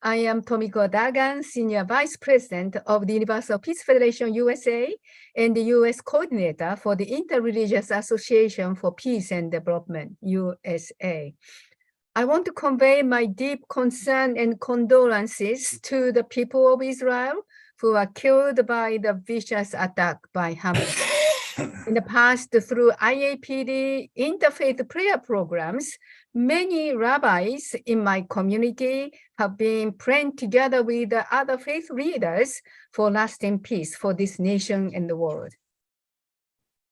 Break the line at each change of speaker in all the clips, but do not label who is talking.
I am Tomiko Dagan, Senior Vice President of the Universal Peace Federation USA and the U.S. Coordinator for the Interreligious Association for Peace and Development, USA. I want to convey my deep concern and condolences to the people of Israel who were killed by the vicious attack by Hamas. In the past, through IAPD interfaith prayer programs, many rabbis in my community have been praying together with the other faith leaders for lasting peace for this nation and the world.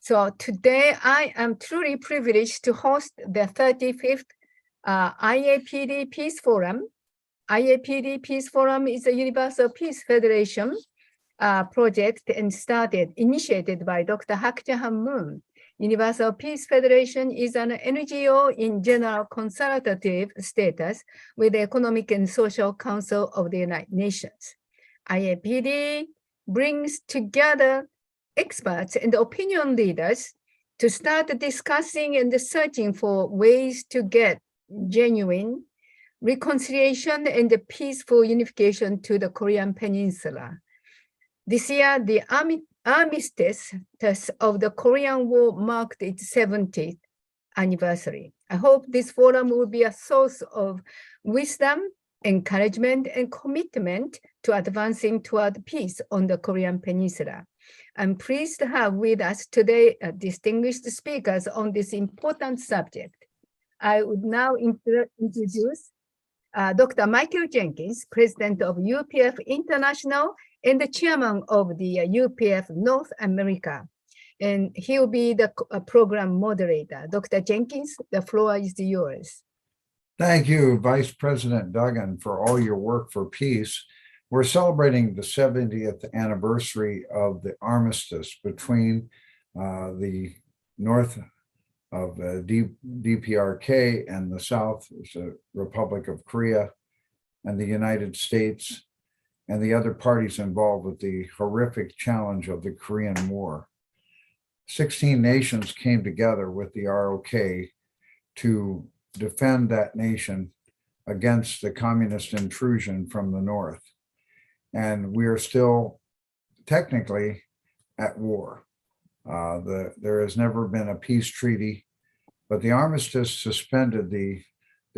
So today, I am truly privileged to host the 35th IAPD Peace Forum. IAPD Peace Forum is a Universal Peace Federation project and initiated by Dr. Hak Jahan Moon. Universal Peace Federation is an NGO in general consultative status with the Economic and Social Council of the United Nations. IAPD brings together experts and opinion leaders to start discussing and searching for ways to get genuine reconciliation and peaceful unification to the Korean Peninsula. This year, the Armistice of the Korean War marked its 70th anniversary. I hope this forum will be a source of wisdom, encouragement, and commitment to advancing toward peace on the Korean Peninsula. I'm pleased to have with us today distinguished speakers on this important subject. I would now introduce Dr. Michael Jenkins, President of UPF International and the Chairman of the UPF North America. And he will be the program moderator. Dr. Jenkins, the floor is yours.
Thank you, Vice President Duggan, for all your work for peace. We're celebrating the 70th anniversary of the armistice between the north of DPRK and the south, the Republic of Korea, and the United States, and the other parties involved with the horrific challenge of the Korean War. 16 nations came together with the ROK to defend that nation against the communist intrusion from the north. And we are still technically at war. There has never been a peace treaty, but the armistice suspended the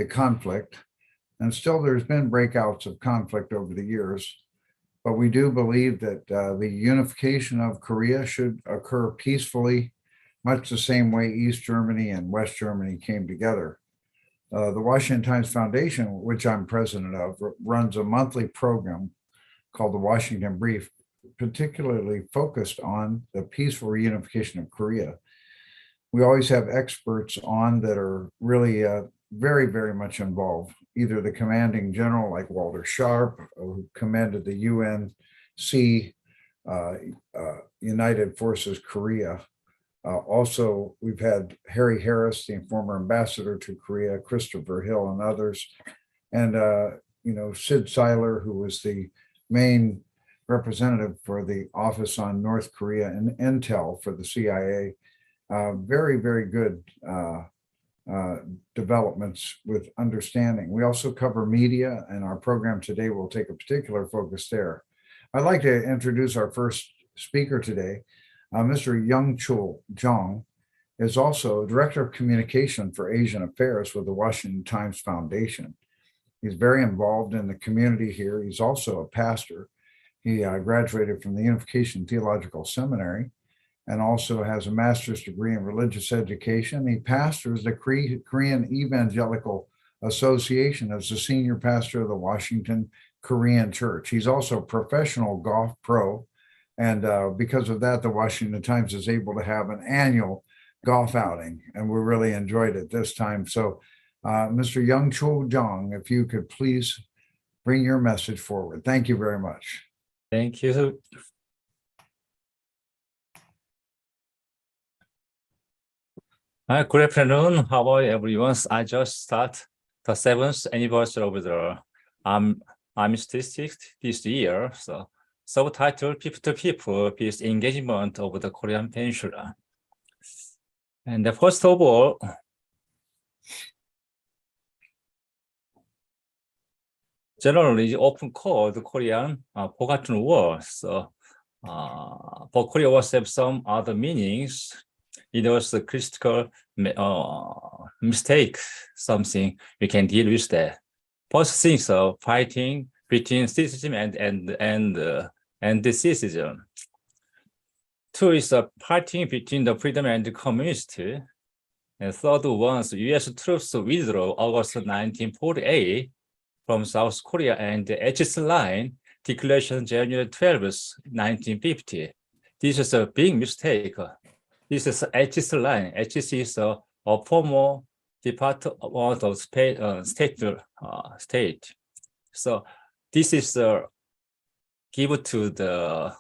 conflict. And still there's been breakouts of conflict over the years, but we do believe that the unification of Korea should occur peacefully, much the same way East Germany and West Germany came together. The Washington Times Foundation, which I'm president of, runs a monthly program called the Washington Brief, particularly focused on the peaceful reunification of Korea. We always have experts on that are really very, very much involved, either the commanding general like Walter Sharp, who commanded the UNC United Forces Korea. Also, we've had Harry Harris, the former ambassador to Korea, Christopher Hill and others, and Sid Seiler, who was the main representative for the Office on North Korea and Intel for the CIA. Very, very good developments with understanding. We also cover media, and our program today will take a particular focus there. I'd like to introduce our first speaker today. Mr. Young-Chul Jong is also Director of Communication for Asian Affairs with the Washington Times Foundation. He's very involved in the community here. He's also a pastor. He graduated from the Unification Theological Seminary and also has a master's degree in religious education. He pastors the Korean Evangelical Association as the senior pastor of the Washington Korean Church. He's also a professional golf pro. And because of that, the Washington Times is able to have an annual golf outing, and we really enjoyed it this time. So, Mr. Young-Chul Jong, if you could please bring your message forward. Thank you very much.
Thank you. Good afternoon. How are you, everyone? I just start the 7th anniversary of the Armistice this year. So, subtitle People-to-People Peace Engagement over the Korean Peninsula. And first of all, generally often called Korean Forgotten War. So, but Korea Wars have some other meanings. It was a critical mistake, something we can deal with that. First thing, so fighting between citizen and the citizen. Two is fighting between the freedom and the communist. And third one is U.S. troops withdraw August 1948 from South Korea and the HS line declaration January 12, 1950. This is a big mistake. This is HS line. HS is a former Department of State. So this is given to the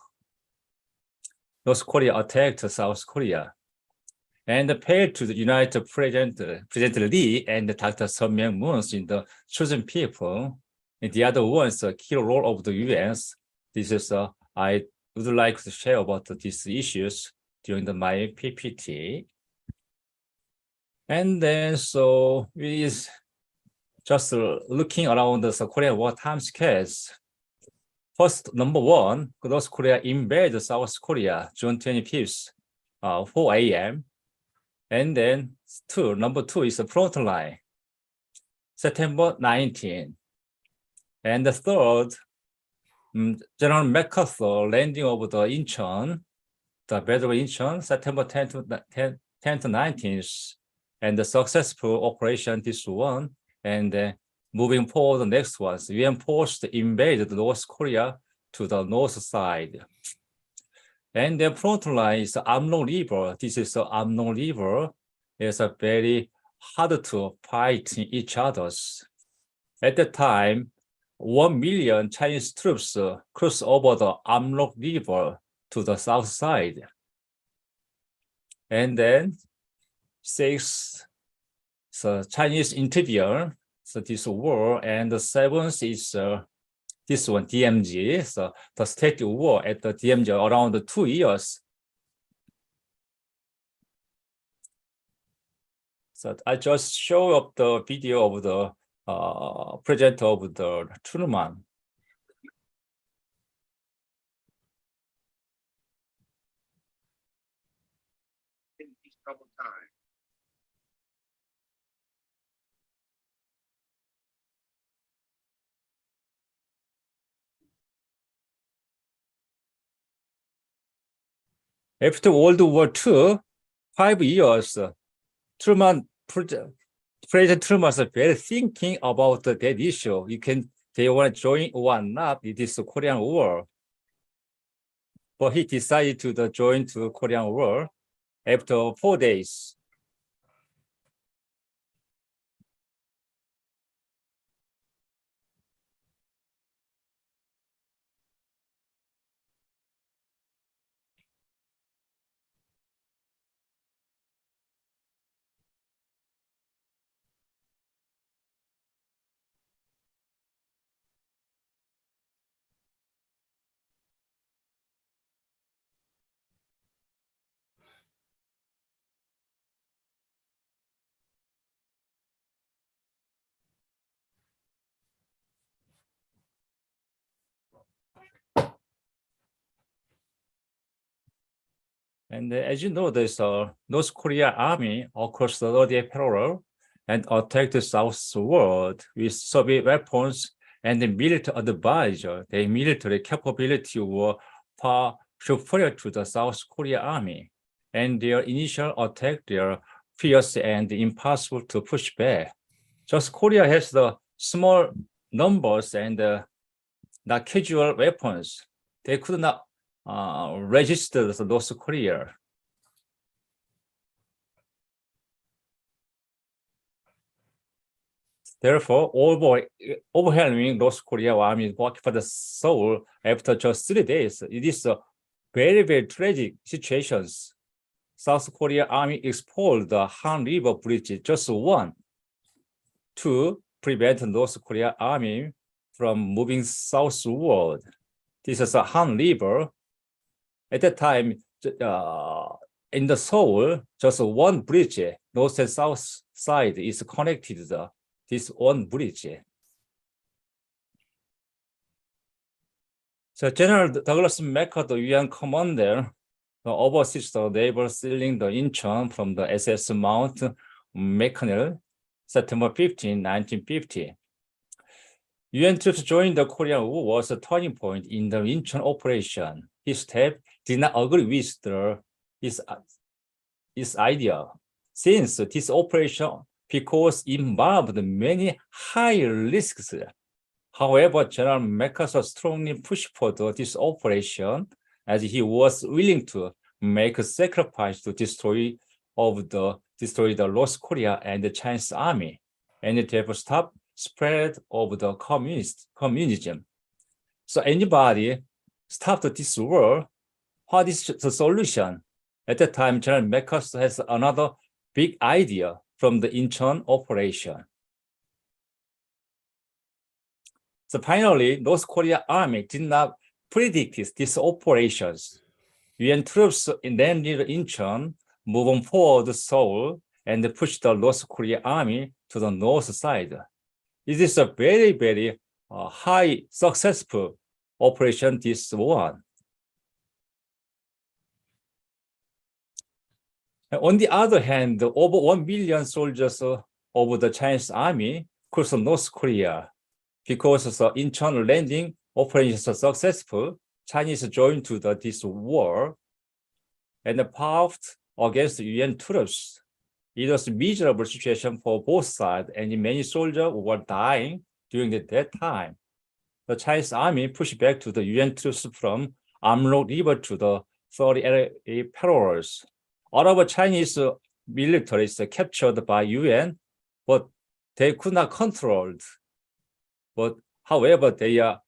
North Korea attacked South Korea, and paid to the United President Lee and Dr. Sun Myung-moon in the chosen people. And the other ones, a key role of the U.S. This is I would like to share about these issues during my PPT. And then so we is just looking around the Korean wartime scales. First, number one, North Korea invaded South Korea June 25th, 4 a.m. And then number two is the front line, September 19. And the third, General MacArthur landing over the Incheon, the Battle of Incheon, September 10 to 19th, and the successful operation this one, and moving forward the next ones, reinforced invaded North Korea to the north side. And the front line is the Amrong River. This is the Amrong River. It's a very hard to fight each others. At the time, 1 million Chinese troops crossed over the Amrong River to the south side. And then 6, so Chinese intervened, so this war, and the 7th is this one, DMZ, so the state war at the DMZ around 2 years. So I just show up the video of the president of the Truman. After World War II, 5 years, President Truman was very thinking about that issue. They want to join or not in this Korean War. But he decided to join the Korean War after 4 days. And as you know, there's a North Korea army across the 30th parallel and attacked the southward with Soviet weapons and the military advisor. Their military capability were far superior to the South Korea army. And their initial attack, they are fierce and impossible to push back. Just Korea has the small numbers and not casual weapons. They could not registered North Korea. Therefore, overwhelming North Korea army occupied the Seoul after just 3 days. It is a very, very tragic situation. South Korea army explored the Han River Bridge, just one, to prevent North Korea army from moving southward. This is a Han River. At that time, in the Seoul, just one bridge, north and south side is connected to this one bridge. So General Douglas MacArthur, the UN commander, oversees the naval sealing the Incheon from the SS Mount McConnell, September 15, 1950. UN troops joined the Korean War was a turning point in the Incheon operation. His staff did not agree with his idea, since this operation because it involved many high risks. However, General MacArthur strongly pushed for this operation, as he was willing to make a sacrifice to destroy the North Korea and the Chinese army, and therefore stop spread of the communism. So anybody stopped this war? What is the solution? At that time, General MacArthur has another big idea from the Incheon operation. So finally, North Korea army did not predict these operations. UN troops then near Incheon, moving forward Seoul, and pushed the North Korea army to the north side. It is a very, very high successful operation, this one. On the other hand, over 1 million soldiers of the Chinese army crossed North Korea. Because the Incheon landing operations are successful, Chinese joined to this war and fought against UN troops. It was a miserable situation for both sides, and many soldiers were dying during that time. The Chinese army pushed back to the UN troops from Amro River to the 30 parallels. All of the Chinese militaries captured by UN, but they could not control. But however, they are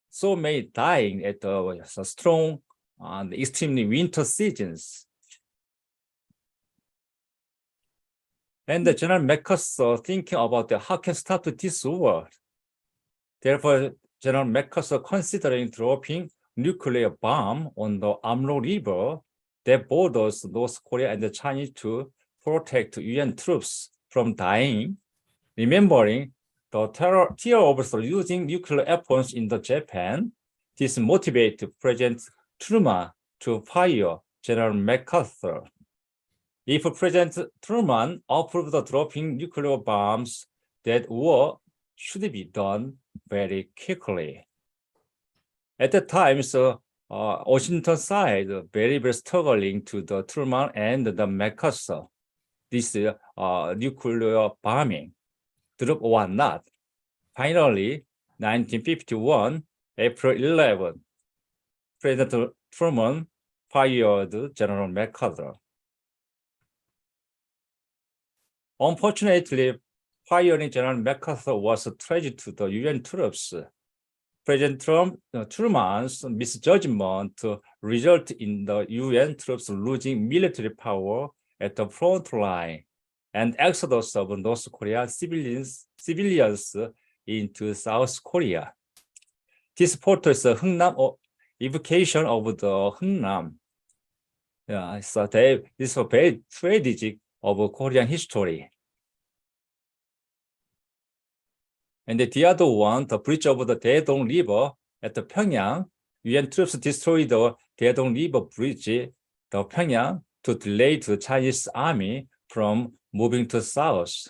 so many dying at the strong and extremely winter seasons. And the General MacArthur thinking about how can stop this war. Therefore, General MacArthur considering dropping nuclear bomb on the Amro River that borders North Korea and the Chinese to protect UN troops from dying, remembering the terror of using nuclear weapons in Japan. This motivated President Truman to fire General MacArthur. If President Truman approved the dropping nuclear bombs, that war should be done very quickly. At the time, Washington side very struggling to the Truman and the MacArthur. This nuclear bombing drop or not. Finally, 1951, April 11, President Truman fired General MacArthur. Unfortunately, firing General MacArthur was a tragedy to the UN troops. President Truman's misjudgment resulted in the UN troops losing military power at the front line and exodus of North Korean civilians into South Korea. This photo is a evocation of the Hungnam. Yeah, so this is a very tragic of Korean history. And the other one, the bridge over the Daedong River at the Pyongyang, UN troops destroyed the Daedong River bridge, the Pyongyang, to delay the Chinese army from moving to south.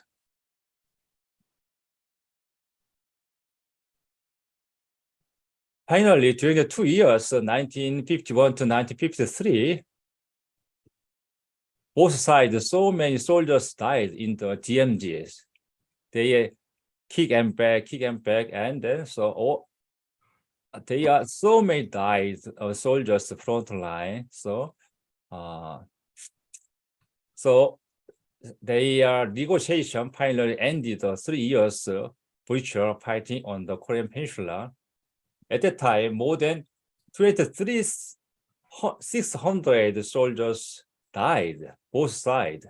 Finally, during the 2 years, 1951 to 1953, both sides, so many soldiers died in the DMZs. They kick and back, and then they are so many died of soldiers front line. So their negotiation finally ended 3 years virtual fighting on the Korean Peninsula. At that time, more than 600 soldiers died, both sides.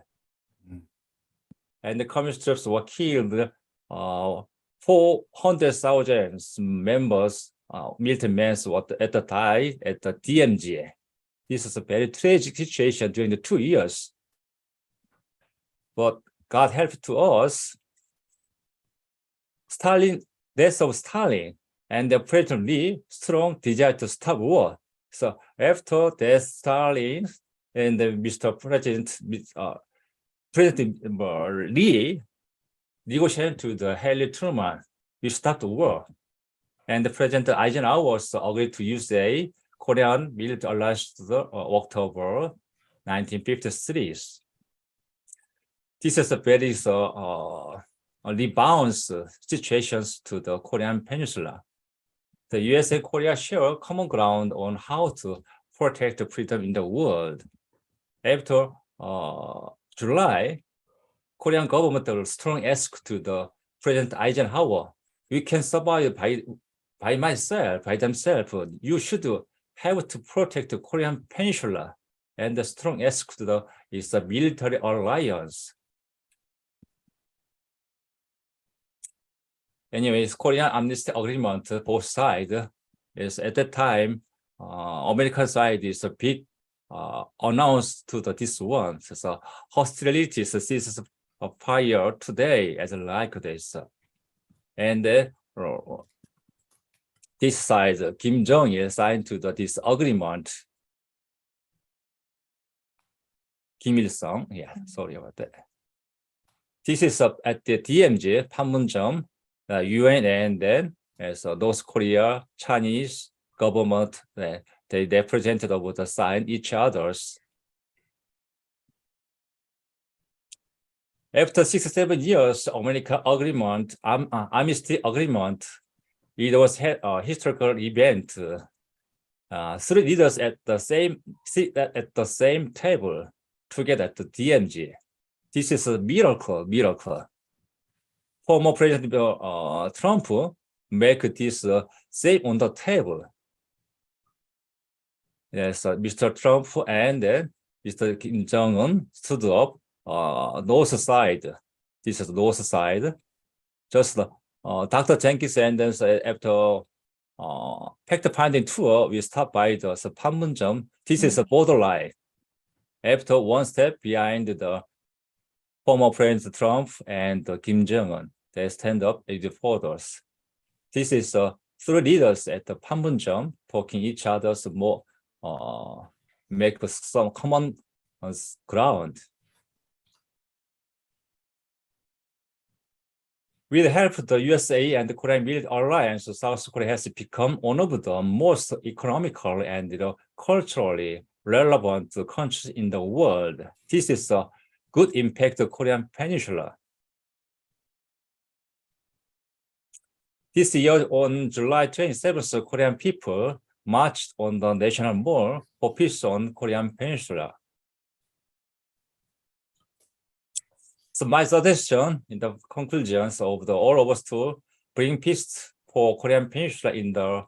And the communist troops were killed 400,000 members, military men at the time at the DMZ. This is a very tragic situation during the 2 years. But God helped to us. Death of Stalin and the President Lee strong desire to stop war. So after that, Stalin and Mr. President Lee negotiated to the Harry Truman, we stop the war. And the President Eisenhower agreed to use a Korean military alliance to the October 1953. This is a very rebounds situations to the Korean Peninsula. The US and Korea share common ground on how to protect the freedom in the world. After July, Korean government strong ask to the President Eisenhower, we can survive by themselves. You should have to protect the Korean Peninsula. And the strong ask to the is a military alliance. Anyways, Korean Armistice Agreement, both sides, is at that time, American side is a big announced to this one. So hostilities ceases fire today as like this. And this side, Kim Jong-il signed to this agreement. Kim Il-sung, yeah, sorry about that. This is at the DMZ, Panmunjom, UN, and then so North Korea, Chinese government, they represented over the sign each other's. After 6-7 years, American agreement, Armistice agreement, it was a historical event. 3 leaders at the same table together at the DMZ. This is a miracle. Former President Trump make this same on the table. Yes, Mr. Trump and Mr. Kim Jong-un stood up north side. This is north side. Just Dr. Jenkins and then after fact-finding tour, we stopped by the Panmunjom. This is a borderline. After one step behind the former President Trump and Kim Jong-un, they stand up as the photos. This is 3 leaders at the Panmunjom talking each other's more, make some common ground. With the help of the USA and the Korean military alliance, South Korea has become one of the most economical and culturally relevant countries in the world. This is a good impact on the Korean Peninsula. This year, on July 27th, Korean people marched on the National Mall for peace on Korean Peninsula. So my suggestion in the conclusions of all of us to bring peace for Korean Peninsula in the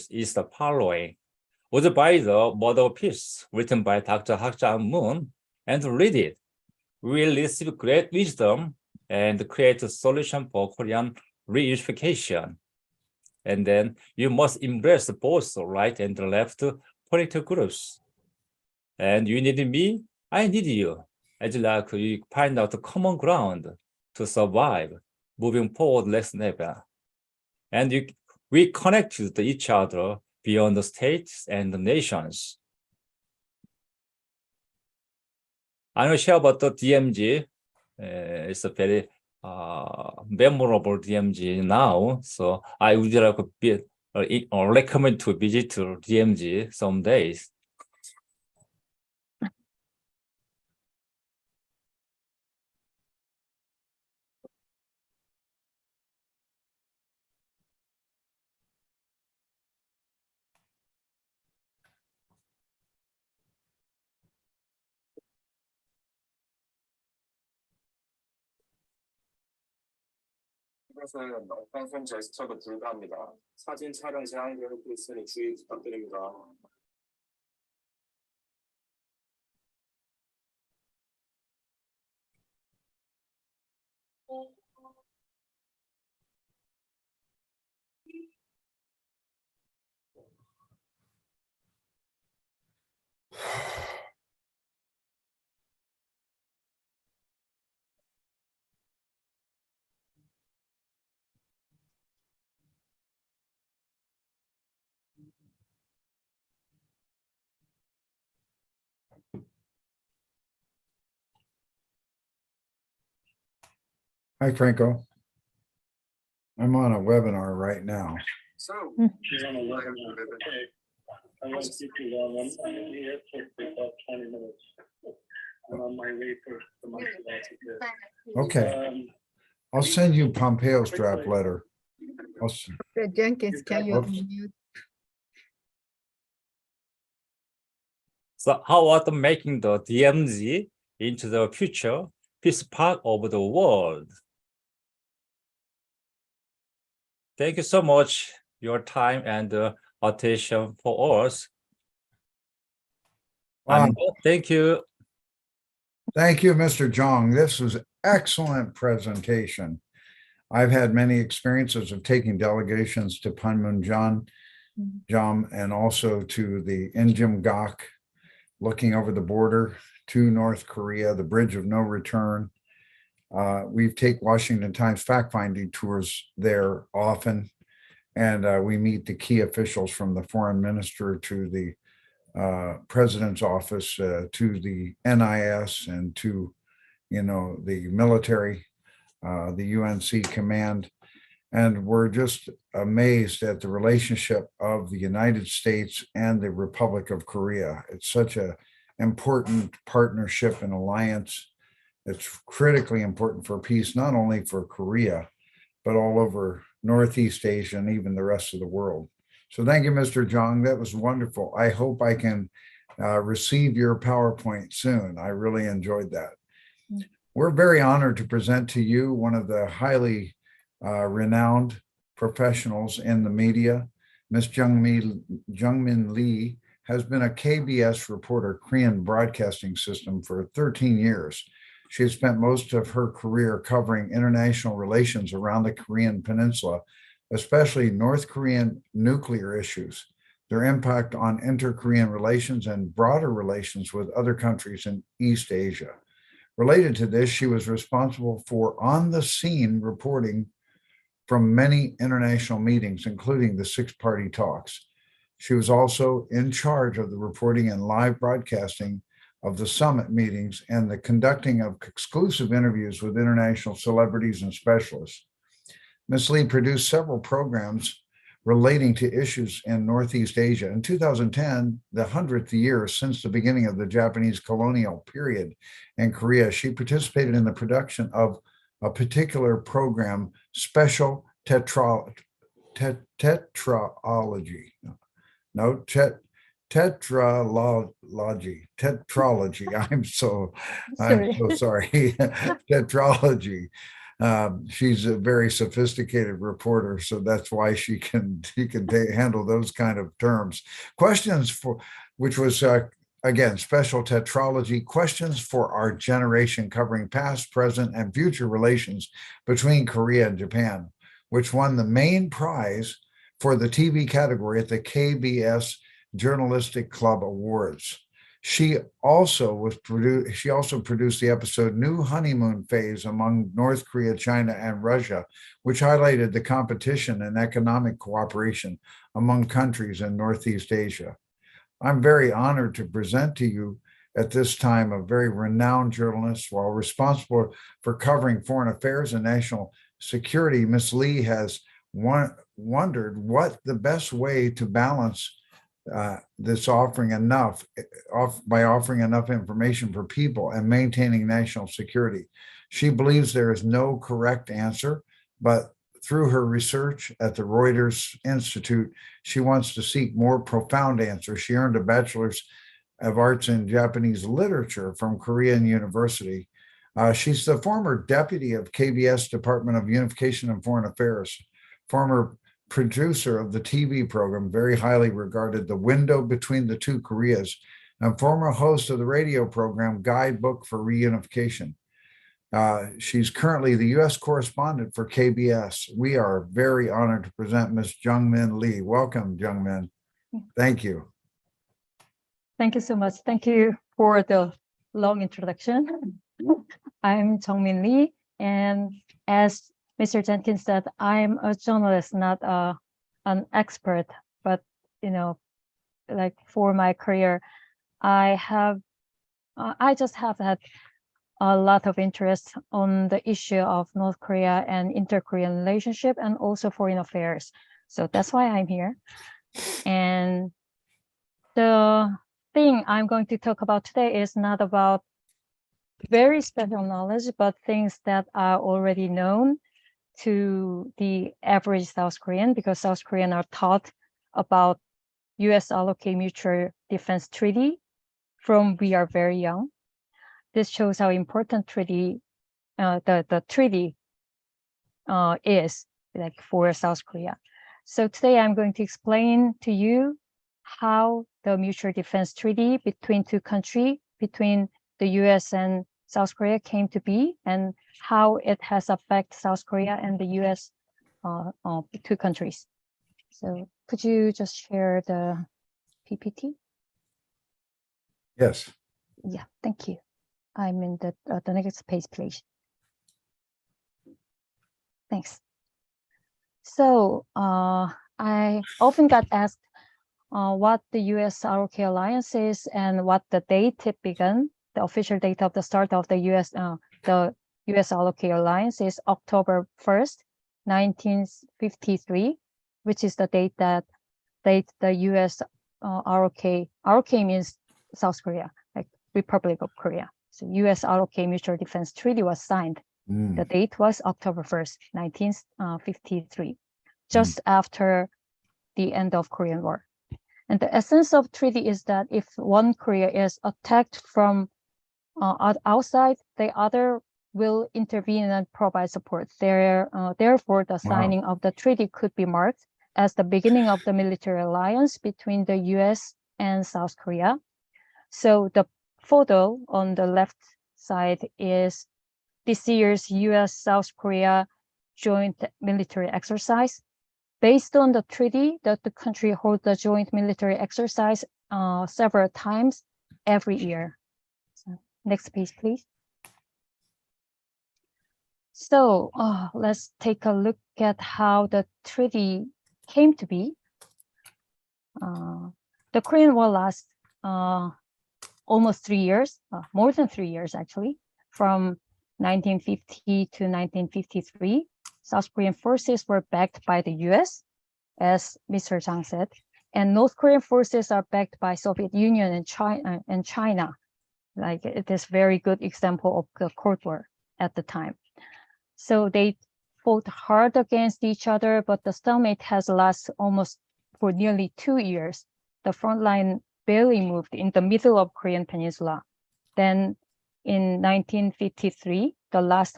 is the following. Was by the Mother of Peace, written by Dr. Hak Jang-moon, and read it. We will receive great wisdom and create a solution for Korean reunification. And then you must embrace both right and left political groups. And you need me, I need you. As like you find out the common ground to survive, moving forward next level. And we connect to each other beyond the states and the nations. I will share about the DMZ. It's a very memorable DMZ now. So I would like to recommend to visit to DMZ some days.
이것은 방송 제스처가 불가합니다. 사진 촬영 제한되고 있으니 주의 부탁드립니다.
Hi, Franco. I'm on a webinar right now.
So, he's on a webinar. I won't keep you long. I'm in the airport for about 20 minutes. I'm on my way for my
Okay, I'll send you Pompeo's draft letter.
Jenkins, can you
Whoops.
unmute?
So how about making the DMZ into the future peace part of the world? Thank you so much your time and attention for us. And thank you.
Thank you, Mr. Zhang. This was an excellent presentation. I've had many experiences of taking delegations to Panmunjom and also to the Injimgok, looking over the border to North Korea, the bridge of no return. We take Washington Times fact-finding tours there often, and we meet the key officials from the foreign minister to the president's office, to the NIS, and to, the military, the UNC command. And we're just amazed at the relationship of the United States and the Republic of Korea. It's such an important partnership and alliance. It's critically important for peace, not only for Korea, but all over Northeast Asia and even the rest of the world. So thank you, Mr. Zhang. That was wonderful. I hope I can receive your PowerPoint soon. I really enjoyed that. We're very honored to present to you one of the highly renowned professionals in the media. Ms. Jungmin Lee has been a KBS reporter, Korean Broadcasting System, for 13 years. She has spent most of her career covering international relations around the Korean Peninsula, especially North Korean nuclear issues, their impact on inter-Korean relations and broader relations with other countries in East Asia. Related to this, she was responsible for on-the-scene reporting from many international meetings, including the six-party talks. She was also in charge of the reporting and live broadcasting of the summit meetings and the conducting of exclusive interviews with international celebrities and specialists. Ms. Lee produced several programs relating to issues in Northeast Asia. In 2010, the 100th year since the beginning of the Japanese colonial period in Korea, she participated in the production of a particular program, Special Tetralogy. I'm so sorry. Tetralogy. She's a very sophisticated reporter, so that's why she can handle those kind of terms. Questions for, which was again, Special Tetralogy, questions for our generation, covering past, present, and future relations between Korea and Japan, which won the main prize for the TV category at the KBS Journalistic Club Awards. She also produced the episode New Honeymoon Phase Among North Korea, China, and Russia, which highlighted the competition and economic cooperation among countries in Northeast Asia. I'm very honored to present to you at this time a very renowned journalist. While responsible for covering foreign affairs and national security, Ms. Lee has wondered what the best way to balance this by offering enough information for people and maintaining national security. She believes there is no correct answer, but through her research at the Reuters Institute, she wants to seek more profound answers. She earned a Bachelor's of Arts in Japanese Literature from Korean University. She's the former deputy of KBS Department of Unification and Foreign Affairs, former producer of the TV program, very highly regarded, The Window Between the Two Koreas, and former host of the radio program Guidebook for Reunification. She's currently the U.S. correspondent for KBS. We are very honored to present Ms. Jungmin Lee. Welcome, Jungmin. Thank you.
Thank you so much. Thank you for the long introduction. I'm Jungmin Lee, and as Mr. Jenkins said, I'm a journalist, not an expert, but like for my career, I just have had a lot of interest on the issue of North Korea and inter-Korean relationship and also foreign affairs. So that's why I'm here. And the thing I'm going to talk about today is not about very special knowledge, but things that are already known to the average South Korean, because South Korean are taught about US-ROK Mutual Defense Treaty from we are very young. This shows how important treaty, the treaty is like for South Korea. So today I'm going to explain to you how the mutual defense treaty between two countries, between the US and South Korea came to be, and how it has affected South Korea and the US two countries. So could you just share the PPT?
Yes.
Yeah, thank you. I'm in the next page, please. Thanks. So I often got asked what the US-ROK alliance is and what the date it began. The official date of the start of the US-ROK alliance is October 1st, 1953, which is the date that the US-ROK means South Korea, like Republic of Korea. So US-ROK Mutual Defense Treaty was signed. The date was October 1st, 1953, just after the end of Korean War. And the essence of treaty is that if one Korea is attacked from outside, the other will intervene and provide support. Therefore, the signing of the treaty could be marked as the beginning of the military alliance between the US and South Korea. So the photo on the left side is this year's US-South Korea joint military exercise. Based on the treaty, that the country holds a joint military exercise several times every year. So, next page, please. So let's take a look at how the treaty came to be. The Korean War lasts almost 3 years, more than 3 years actually, from 1950 to 1953. South Korean forces were backed by the US, as Mr. Jang said, and North Korean forces are backed by Soviet Union and China. Like it is very good example of the Cold War at the time. So they fought hard against each other, but the stalemate has lasted almost for nearly 2 years. The front line barely moved in the middle of Korean Peninsula. Then in 1953, the last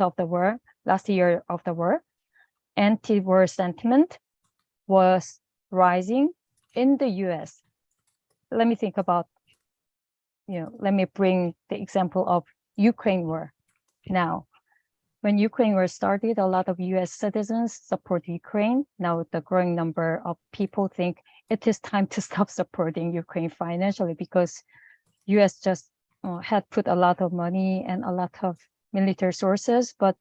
year of the war, anti-war sentiment was rising in the US. Let me think about, let me bring the example of Ukraine war. Now, when Ukraine war started, a lot of US citizens support Ukraine. Now the growing number of people think it is time to stop supporting Ukraine financially because US just had put a lot of money and a lot of military sources, but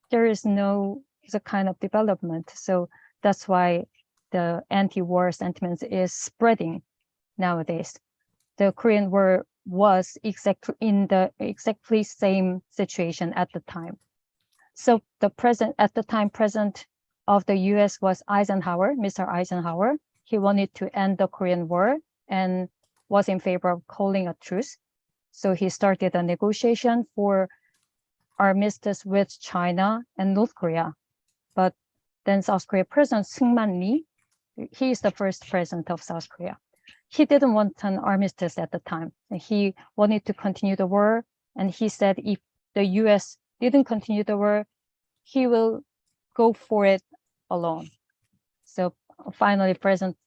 there is no kind of development. So that's why the anti-war sentiment is spreading nowadays. The Korean War was in the exactly same situation at the time. So at the time president of the US was Eisenhower, Mr. Eisenhower. He wanted to end the Korean War and was in favor of calling a truce. So he started a negotiation for armistice with China and North Korea. But then South Korea President Syngman Lee, he is the first president of South Korea. He didn't want an armistice at the time. He wanted to continue the war. And he said if the US didn't continue the war, he will go for it alone. So finally, President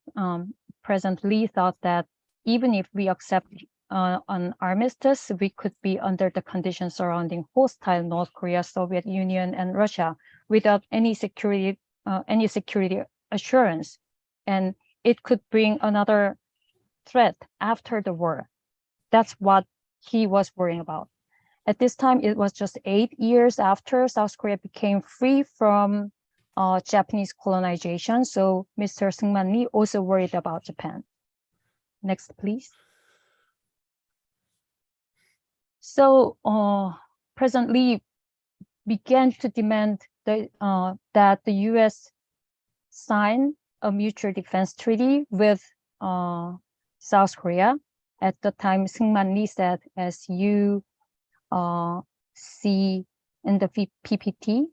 Lee thought that even if we accept an armistice, we could be under the conditions surrounding hostile North Korea, Soviet Union, and Russia without any security assurance. And it could bring another threat after the war. That's what he was worrying about. At this time, it was just 8 years after South Korea became free from Japanese colonization. So Mr. Syngman Lee also worried about Japan. Next, please. So President Lee began to demand that the U.S. sign a mutual defense treaty with South Korea. At the time, Seungman Lee said, as you see in the PPT,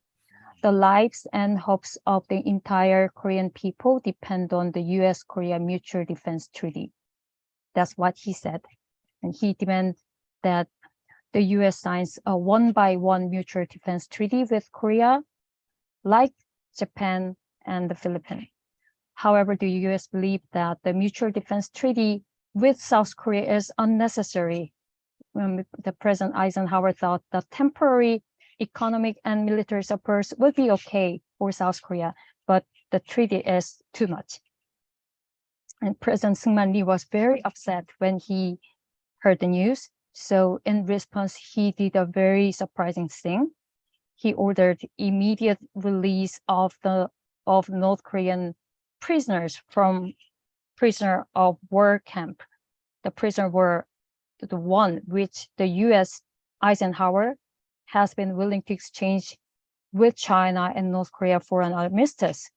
the lives and hopes of the entire Korean people depend on the U.S.-Korea Mutual Defense Treaty. That's what he said. And he demanded that the U.S. signs a one-by-one mutual defense treaty with Korea, like Japan and the Philippines. However, the U.S. believed that the mutual defense treaty with South Korea is unnecessary. The President Eisenhower thought the temporary economic and military support would be okay for South Korea, but the treaty is too much. And President Seungman Lee was very upset when he heard the news. So in response, he did a very surprising thing. He ordered immediate release of North Korean prisoners from prisoner of war camp. The prisoner were the one which the U.S. Eisenhower has been willing to exchange with China and North Korea for an armistice.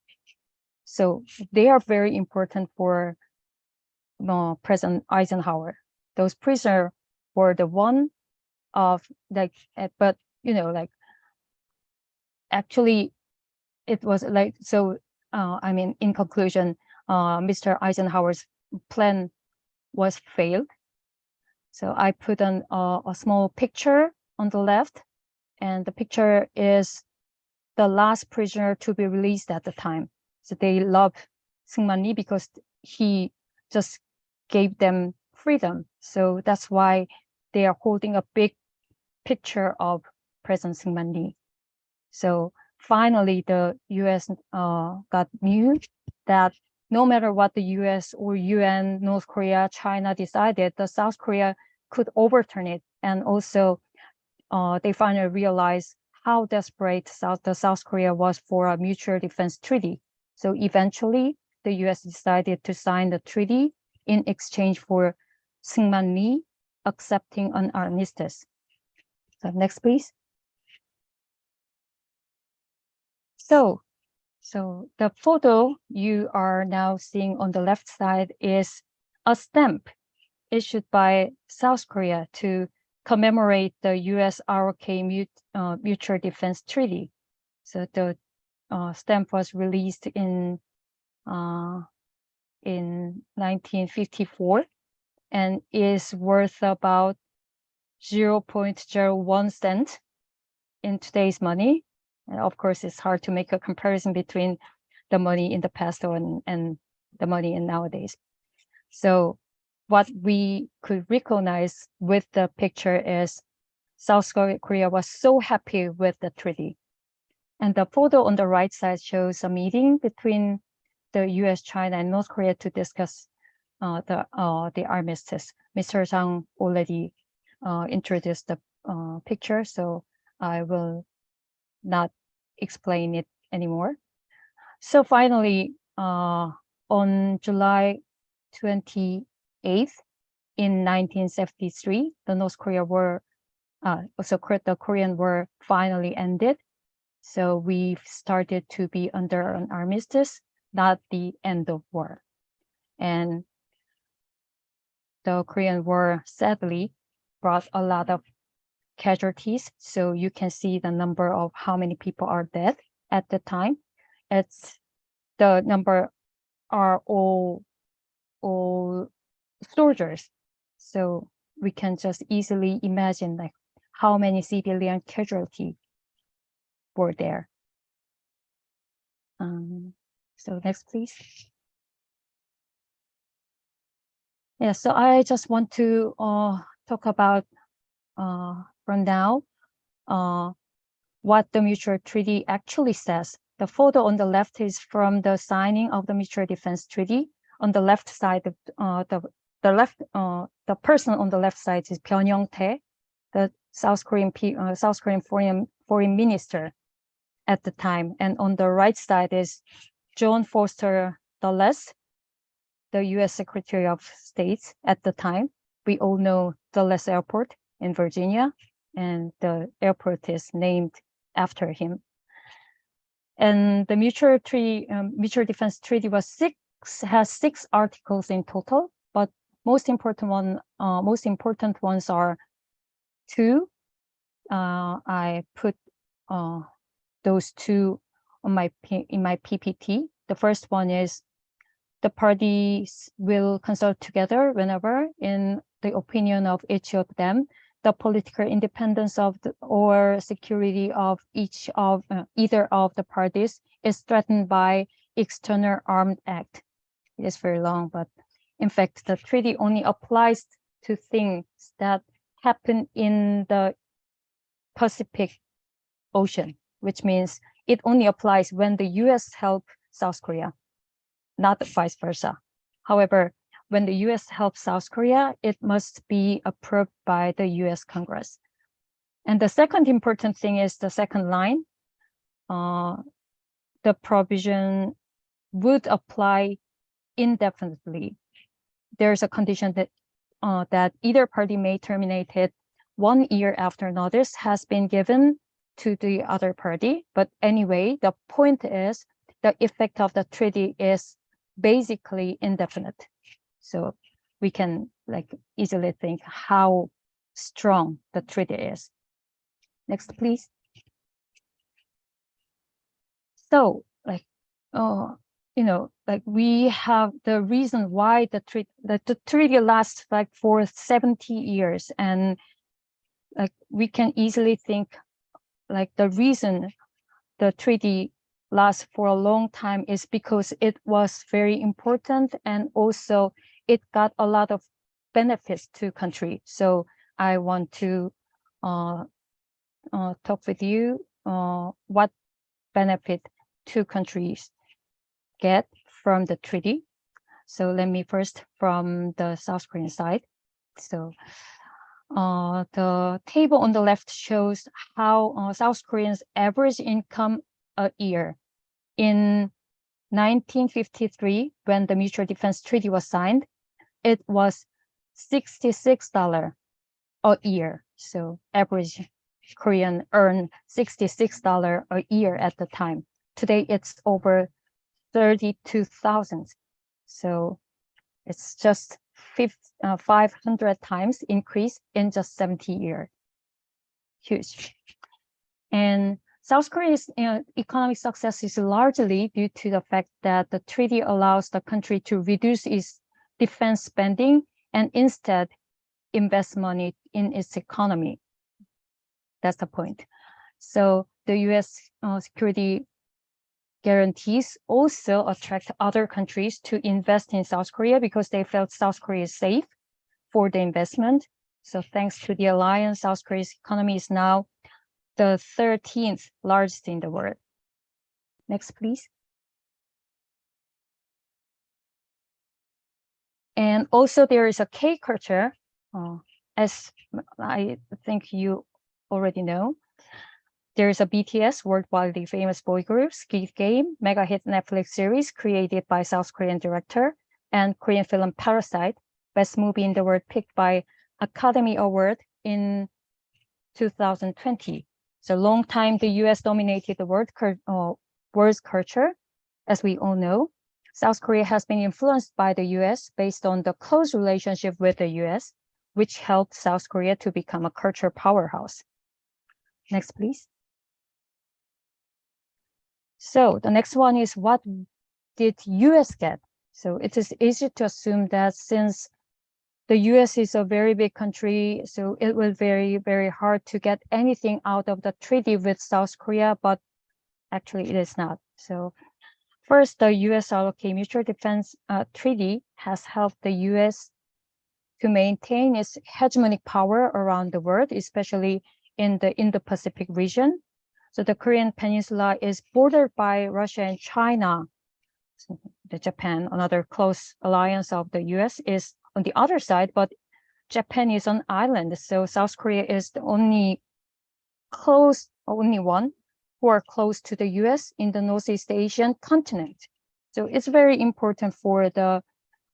So they are very important for President Eisenhower. Those prisoners were the one of like, but actually it was like, so I mean, in conclusion, Mr. Eisenhower's plan was failed. So I put on a small picture on the left, and the picture is the last prisoner to be released at the time. So they loved Seungman Lee because he just gave them freedom. So that's why they are holding a big picture of President Seungman Lee. So finally, the U.S. got news that no matter what the U.S. or UN, North Korea, China decided, the South Korea could overturn it. And also, they finally realized how desperate the South Korea was for a mutual defense treaty. So eventually, the U.S. decided to sign the treaty in exchange for Seungman Lee accepting an armistice. So next, please. So the photo you are now seeing on the left side is a stamp issued by South Korea to commemorate the US-ROK Mutual Defense Treaty. So the stamp was released in 1954 and is worth about 0.01 cent in today's money. And of course, it's hard to make a comparison between the money in the past and the money in nowadays. So what we could recognize with the picture is South Korea was so happy with the treaty. And the photo on the right side shows a meeting between the US, China, and North Korea to discuss the armistice. Mr. Zhang already introduced the picture, so I will not explain it anymore. So finally, on July 28th in 1973, the North Korea War, the Korean War finally ended. So we started to be under an armistice, not the end of war. And the Korean War sadly brought a lot of casualties. So you can see the number of how many people are dead at the time. It's the number are all soldiers. So we can just easily imagine like how many civilian casualties were there. So next, please. Yeah, so I just want to talk about from now what the mutual treaty actually says. The photo on the left is from the signing of the mutual defense treaty. On the left side, the person on the left side is Byun Young-tae, the South Korean foreign minister at the time, and on the right side is John Foster Dulles, the U.S. Secretary of State at the time. We all know Dulles Airport in Virginia. and the airport is named after him. And the Mutual Defense Treaty has 6 articles in total, but most important ones are 2. I put those 2 on in my PPT. The first one is the parties will consult together whenever, in the opinion of each of them, the political independence or security of either of the parties is threatened by external armed act. It is very long, but in fact, the treaty only applies to things that happen in the Pacific Ocean, which means it only applies when the US help South Korea, not vice versa. However, when the US helps South Korea, it must be approved by the US Congress. And the second important thing is the second line. The provision would apply indefinitely. There's a condition that that either party may terminate it 1 year after notice has been given to the other party. But anyway, the point is the effect of the treaty is basically indefinite. So we can easily think how strong the treaty is. Next, please. So we have the reason why the treaty lasts for 70 years, and we can easily think the reason the treaty lasts for a long time is because it was very important, and also it got a lot of benefits to country. So I want to talk with you what benefit 2 countries get from the treaty. So let me first from the South Korean side. So the table on the left shows how South Koreans' average income a year. In 1953, when the Mutual Defense Treaty was signed, it was $66 a year. So average Korean earned $66 a year at the time. Today, it's over 32,000. So it's just 500 times increase in just 70 years. Huge. And South Korea's economic success is largely due to the fact that the treaty allows the country to reduce its defense spending and instead invest money in its economy. That's the point. So the US security guarantees also attract other countries to invest in South Korea because they felt South Korea is safe for the investment. So thanks to the alliance, South Korea's economy is now the 13th largest in the world. Next, please. And also there is a K culture, as I think you already know. There is a BTS, worldwide famous boy group, Squid Game, mega hit Netflix series created by South Korean director, and Korean film Parasite, best movie in the world picked by Academy Award in 2020. So long time the US dominated the world's culture, as we all know. South Korea has been influenced by the US based on the close relationship with the US, which helped South Korea to become a culture powerhouse. Next, please. So the next one is, what did US get? So it is easy to assume that since the US is a very big country, so it will very, very hard to get anything out of the treaty with South Korea, but actually it is not. So first, the US-ROK Mutual Defense Treaty has helped the US to maintain its hegemonic power around the world, especially in the Indo-Pacific region. So the Korean Peninsula is bordered by Russia and China. So the Japan, another close alliance of the US, is on the other side, but Japan is an island. So South Korea is the only one who are close to the US in the Northeast Asian continent. So it's very important for the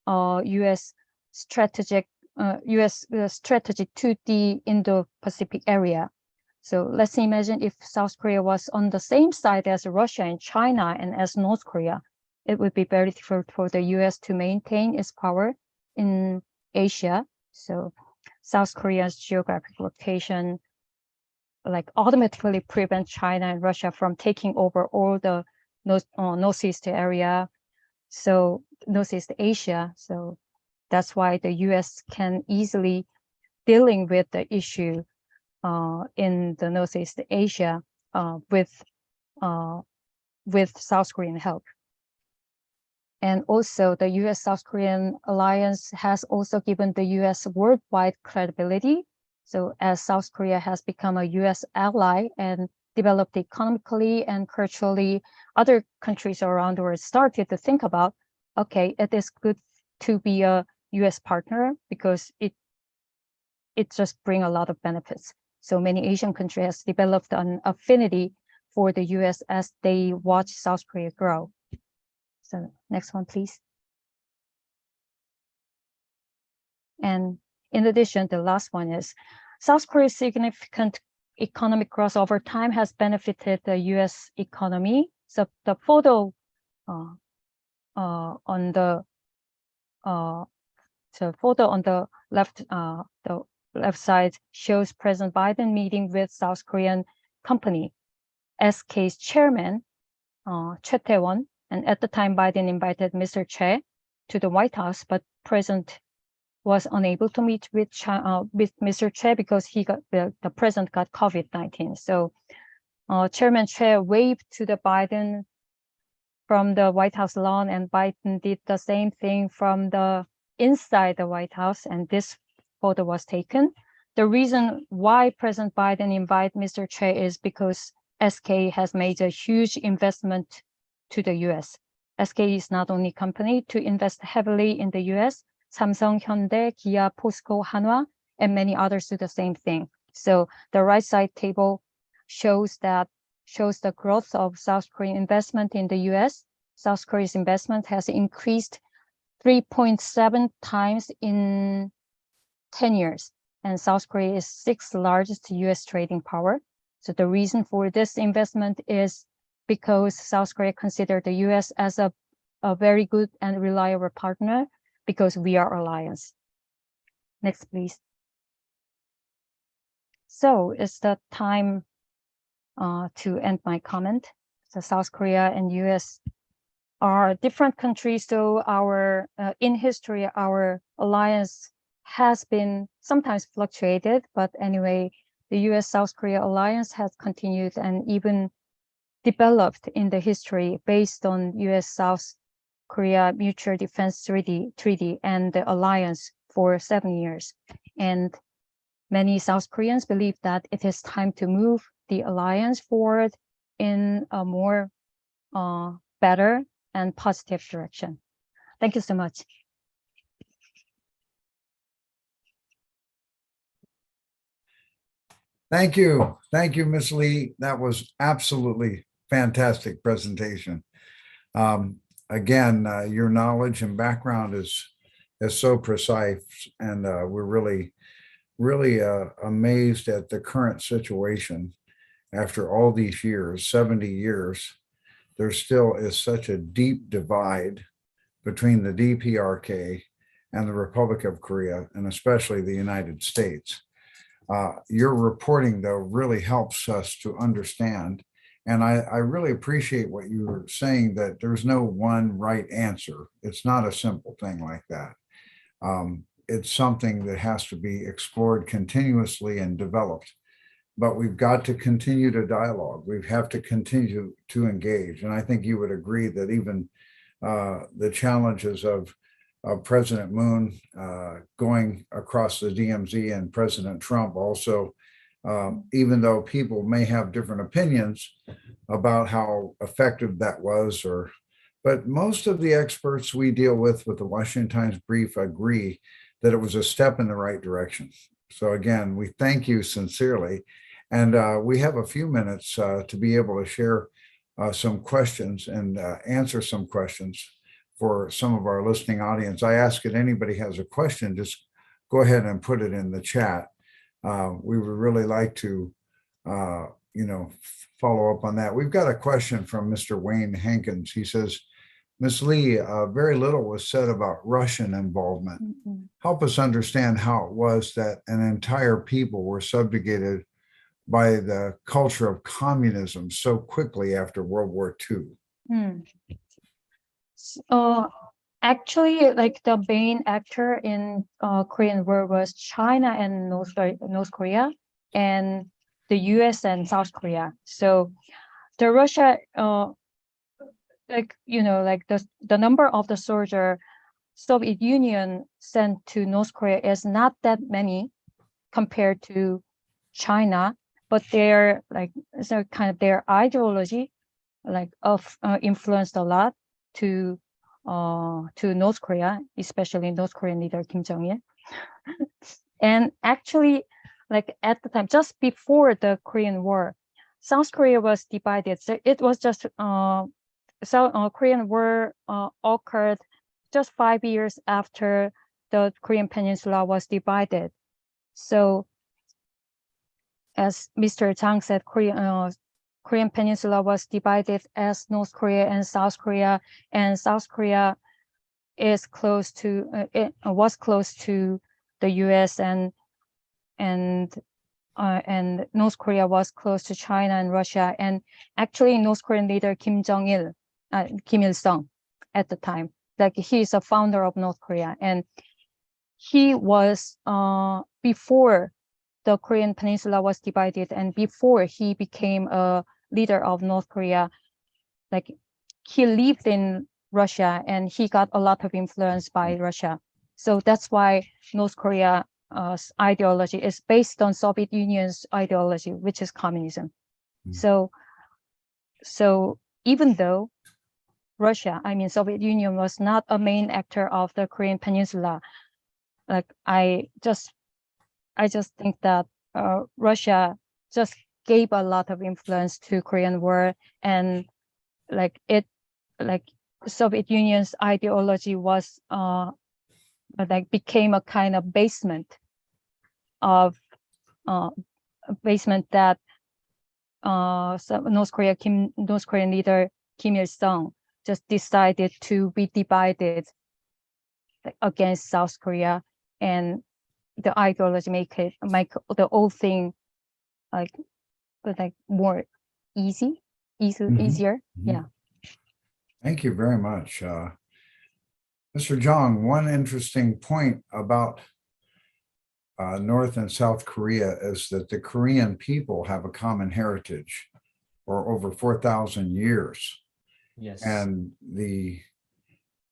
US strategic U.S. strategy to the Indo-Pacific area. So let's imagine if South Korea was on the same side as Russia and China and as North Korea, it would be very difficult for the U.S. to maintain its power in Asia. So South Korea's geographic location like automatically prevent China and Russia from taking over all the Northeast area, so Northeast Asia. So that's why the U.S. can easily dealing with the issue in the Northeast Asia with South Korean help. And also the U.S.-South Korean alliance has also given the U.S. worldwide credibility. So as South Korea has become a U.S. ally and developed economically and culturally, other countries around the world started to think about, okay, it is good to be a U.S. partner because it just brings a lot of benefits. So many Asian countries have developed an affinity for the U.S. as they watch South Korea grow. So next one, please. And in addition, the last one is South Korea's significant economic growth over time has benefited the U.S. economy. So the photo on the left side shows President Biden meeting with South Korean company SK's chairman Choi Tae-won, and at the time Biden invited Mr. Choi to the White House, but President was unable to meet with Mr. Choi because the president got COVID-19. So Chairman Choi waved to the Biden from the White House lawn, and Biden did the same thing from the inside the White House, and this photo was taken. The reason why President Biden invited Mr. Choi is because SK has made a huge investment to the US. SK is not only company to invest heavily in the US, Samsung, Hyundai, Kia, POSCO, Hanwha, and many others do the same thing. So the right side table shows the growth of South Korean investment in the US. South Korea's investment has increased 3.7 times in 10 years. And South Korea is 6th largest US trading power. So the reason for this investment is because South Korea considered the US as a very good and reliable partner because we are alliance. Next, please. So it's the time to end my comment. So South Korea and US are different countries, so in history, our alliance has been sometimes fluctuated, but anyway, the US-South Korea alliance has continued and even developed in the history based on US-South Korea Mutual Defense Treaty and the alliance for 7 years. And many South Koreans believe that it is time to move the alliance forward in a more better and positive direction. Thank you so much.
Thank you. Thank you, Ms. Lee. That was absolutely fantastic presentation. Again, your knowledge and background is so precise, and we're really amazed at the current situation. After all these years, 70 years, there still is such a deep divide between the DPRK and the Republic of Korea, and especially the United States. Your reporting, though, really helps us to understand. And I really appreciate what you were saying, that there's no one right answer. It's not a simple thing like that. It's something that has to be explored continuously and developed. But we've got to continue to dialogue. We have to continue to engage. And I think you would agree that even the challenges of President Moon going across the DMZ and President Trump also, even though people may have different opinions about how effective that was, but most of the experts we deal with the Washington Times brief agree that it was a step in the right direction. So again, we thank you sincerely. And we have a few minutes to be able to share some questions and answer some questions for some of our listening audience. I ask that anybody has a question, just go ahead and put it in the chat. We would really like to, follow up on that. We've got a question from Mr. Wayne Hankins. He says, Ms. Lee, very little was said about Russian involvement. Help us understand how it was that an entire people were subjugated by the culture of communism so quickly after World War II.
Actually, like the main actor in Korean War was China and North Korea, and the US and South Korea. So the Russia, the number of the soldier Soviet Union sent to North Korea is not that many compared to China, but their their ideology influenced a lot to North Korea, especially North Korean leader Kim Jong-il. And actually, like at the time, just before the Korean War, South Korea was divided. So it was just Korean War occurred just 5 years after the Korean Peninsula was divided. So, as Mr. Chang said, Korean Peninsula was divided as North Korea and South Korea, and South Korea is close to was close to the U.S. and North Korea was close to China and Russia. And actually, North Korean leader Kim Il-sung at the time, like he's a founder of North Korea, and he was before the Korean Peninsula was divided, and before he became a leader of North Korea, like he lived in Russia and he got a lot of influence by Russia. So that's why North Korea's ideology is based on Soviet Union's ideology, which is communism. So even though Soviet Union was not a main actor of the Korean Peninsula, like I just think that Russia just gave a lot of influence to Korean War, and Soviet Union's ideology was became a kind of basement that North Korean leader Kim Il-sung just decided to be divided against South Korea, and the ideology make the whole thing more easier. Yeah.
Thank you very much. Mr. Jong, one interesting point about North and South Korea is that the Korean people have a common heritage for over 4,000 years.
Yes.
And the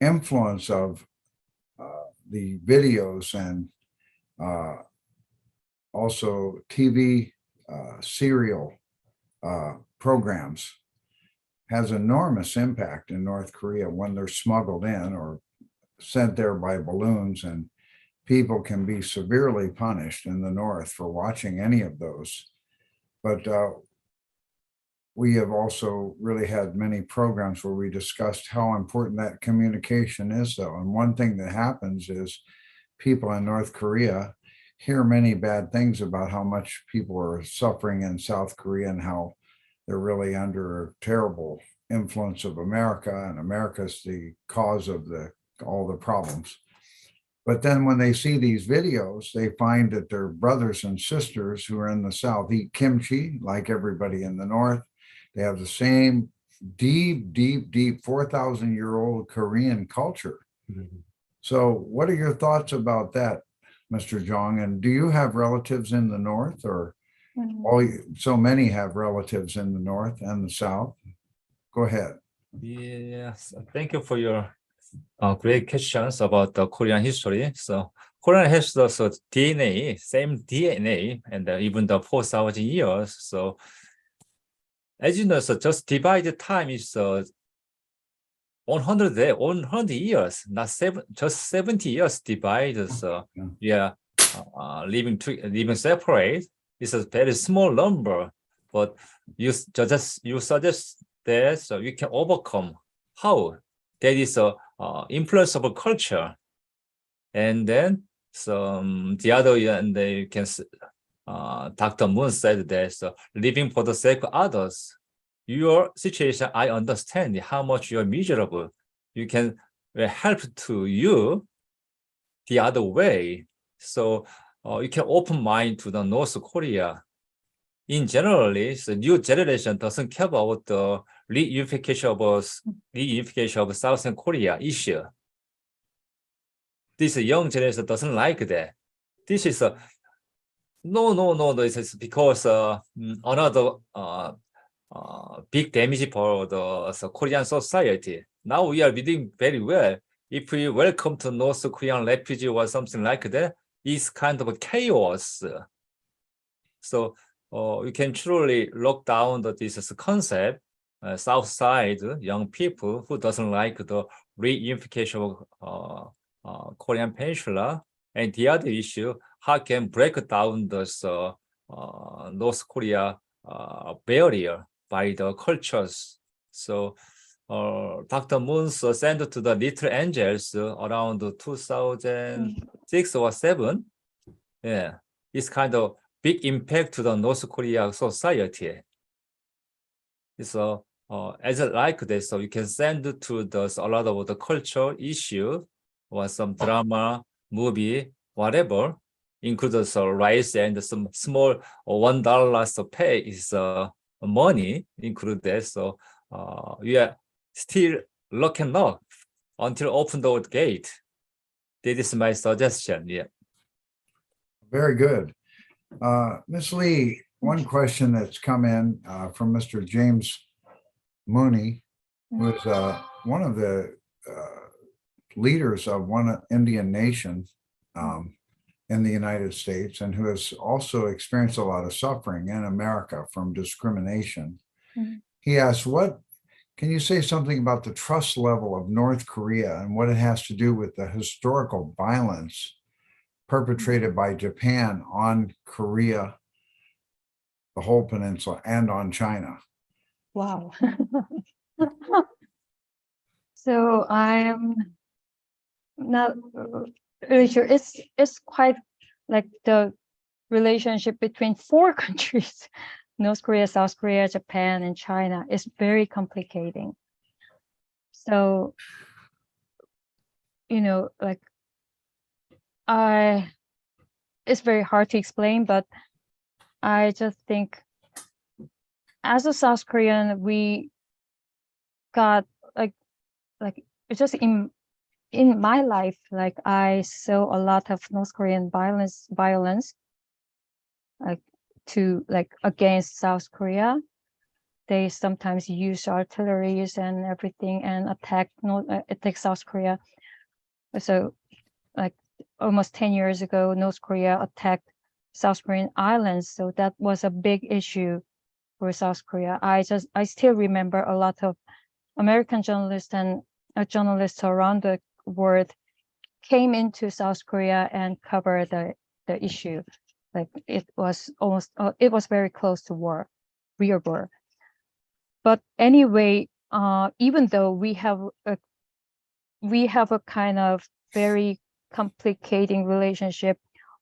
influence of the videos and also TV serial programs has enormous impact in North Korea when they're smuggled in or sent there by balloons, and people can be severely punished in the North for watching any of those. But we have also really had many programs where we discussed how important that communication is, though. And one thing that happens is people in North Korea hear many bad things about how much people are suffering in South Korea and how they're really under a terrible influence of America, and America's the cause of all the problems. But then when they see these videos, they find that their brothers and sisters who are in the South eat kimchi like everybody in the North. They have the same deep 4,000-year-old Korean culture. Mm-hmm. So what are your thoughts about that, Mr. Jong? And do you have relatives in the North, or so many have relatives in the North and the South? Go ahead.
Yes, thank you for your great questions about the Korean history. So Korean has also DNA, same DNA, and even the 4,000 years. So as you know, so just divided time is 100 years, not just 70 years divided. So yeah, living separate. It's a very small number, but you suggest that so you can overcome how that is a influence of a culture, and then So the other end, you can Dr. Moon said that so living for the sake of others, your situation, I understand how much you're miserable. You can help to you the other way. So you can open mind to the North Korea. In generally, the new generation doesn't care about the reunification of Southern Korea issue. This young generation doesn't like that. This is a no. This is because another big damage for the Korean society. Now we are reading very well. If we welcome to North Korean refugee or something like that, it's kind of a chaos. So you can truly lock down this concept. South side young people who doesn't like the reunification of Korean Peninsula, and the other issue, how can break down this North Korea barrier by the cultures. So Dr. Moon sent to the Little Angels around 2006 or 7. Yeah, it's kind of big impact to the North Korea society. So as like this, so you can send to a lot of the cultural issue or some drama, movie, whatever, include rice and some small $1 pay is money included. So you are still lock and lock until open the gate. This is my suggestion. Yeah.
Very good. Ms. Lee, one question that's come in from Mr. James Mooney, who is one of the leaders of one Indian nation in the United States, and who has also experienced a lot of suffering in America from discrimination. He asks, can you say something about the trust level of North Korea and what it has to do with the historical violence perpetrated by Japan on Korea, the whole peninsula, and on China?
Wow. So I'm not really sure. It's quite like the relationship between 4 countries, North Korea, South Korea, Japan, and China, is very complicating. So, like it's very hard to explain, but I just think as a South Korean, we got like it's just in my life, like I saw a lot of North Korean violence like against South Korea. They sometimes use artilleries and everything and attack South Korea. So like almost 10 years ago, North Korea attacked South Korean islands. So that was a big issue for South Korea. I still remember a lot of American journalists and journalists around the world came into South Korea and covered the issue. Like it was very close to real war. But anyway, even though we have a kind of very complicating relationship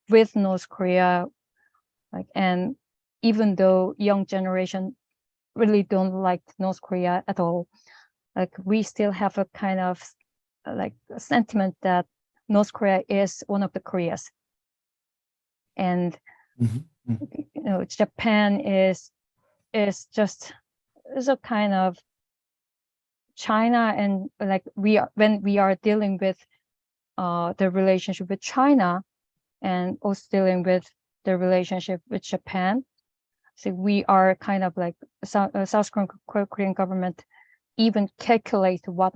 with North Korea, and even though young generation really don't like North Korea at all, we still have a kind of a sentiment that North Korea is one of the Koreas, and Japan is a kind of China, and when we are dealing with the relationship with China and also dealing with the relationship with Japan, so we are kind of like South Korean government even calculate what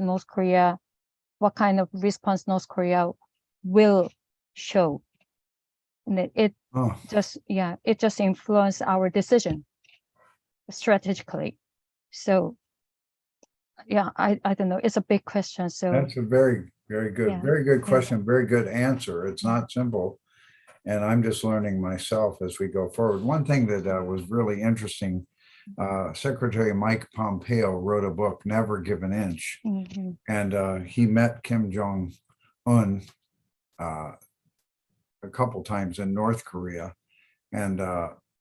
kind of response North Korea will show, and it just influenced our decision strategically. So yeah, I don't know, it's a big question. So
that's a very, very good, very good question, very good answer. It's not simple, and I'm just learning myself as we go forward. One thing that was really interesting, Secretary Mike Pompeo wrote a book, Never Give an Inch, and he met Kim Jong-un couple times in North Korea. And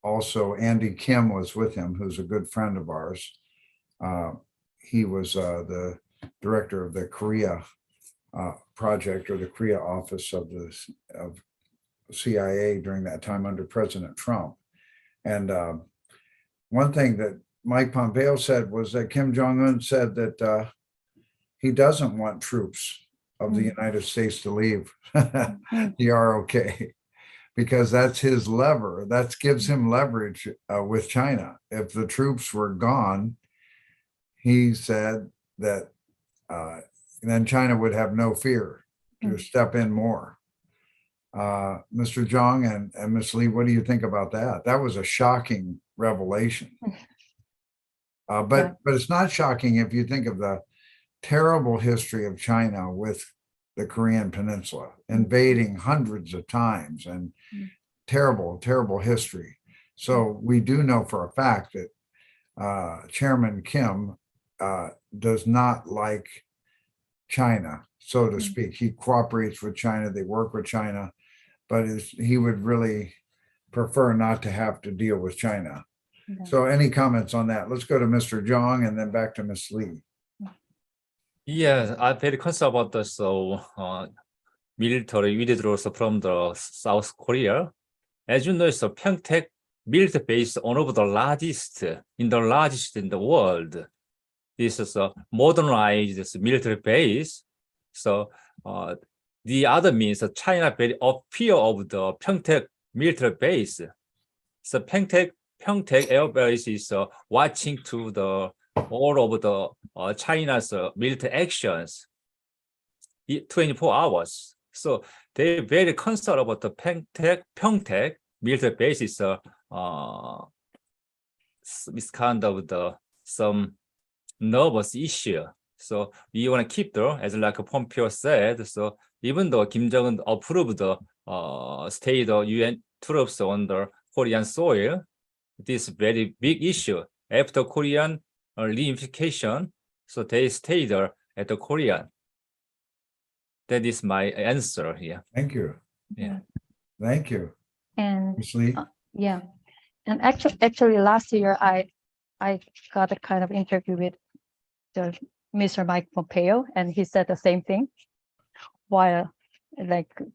also Andy Kim was with him, who's a good friend of ours. He was the director of the Korea project, or the Korea office of CIA during that time under President Trump. And one thing that Mike Pompeo said was that Kim Jong-un said that he doesn't want troops of the United States to leave the ROK, because that's his lever. That gives him leverage with China. If the troops were gone, he said that then China would have no fear to step in more. Mr. Zhang and Ms. Lee, what do you think about that? That was a shocking revelation. But it's not shocking if you think of the terrible history of China with the Korean Peninsula, invading hundreds of times, and terrible, terrible history. So we do know for a fact that Chairman Kim does not like China, so to speak. He cooperates with China, they work with China, but he would really prefer not to have to deal with China. So any comments on that? Let's go to Mr. Zhang and then back to Ms. Lee.
Yeah, I'm very concerned about the military withdrawals from the South Korea. As you know, so Pyeongtaek military base, one of the largest in the world. This is a modernized military base. So the other means China very fear of the Pyeongtaek military base. So Pyeongtaek Air Base is watching to the all of the China's military actions 24 hours. So they're very concerned about the Pyeongtaek military base is it's kind of some nervous issue. So we want to keep there, as like Pompeo said. So even though Kim Jong-un approved the stay the UN troops on the Korean soil, this very big issue after Korean reunification. So they stay there at the Korean. That is my answer here.
Thank you.
Yeah.
Thank you.
And
Ms. Lee?
yeah, and actually last year I got a kind of interview with the Mr. Mike Pompeo, and he said the same thing while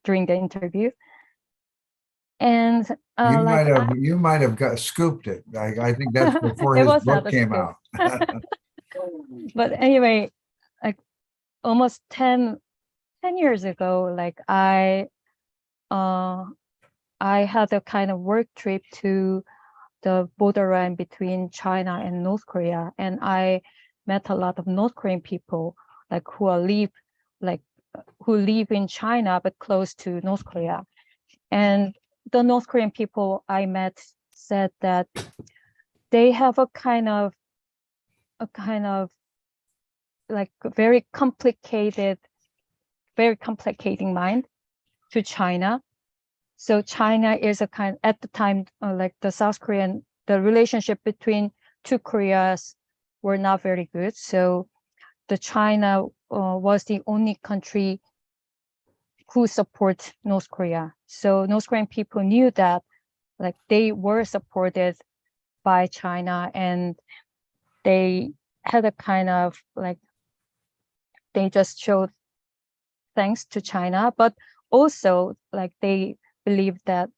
during the interview. And
you might have got scooped it. I think that's before
It
his
was
book
not a
came
scoop.
out.
But anyway, like almost 10 years ago, I had a kind of work trip to the borderline between China and North Korea, and I met a lot of North Korean people who live in China but close to North Korea. And the North Korean people I met said that they have a kind of very complicating mind to China. So China is at the time, the South Korean, the relationship between two Koreas were not very good. So the China was the only country who supports North Korea. So North Korean people knew that they were supported by China, and they had a kind of they just showed thanks to China, but also they believe that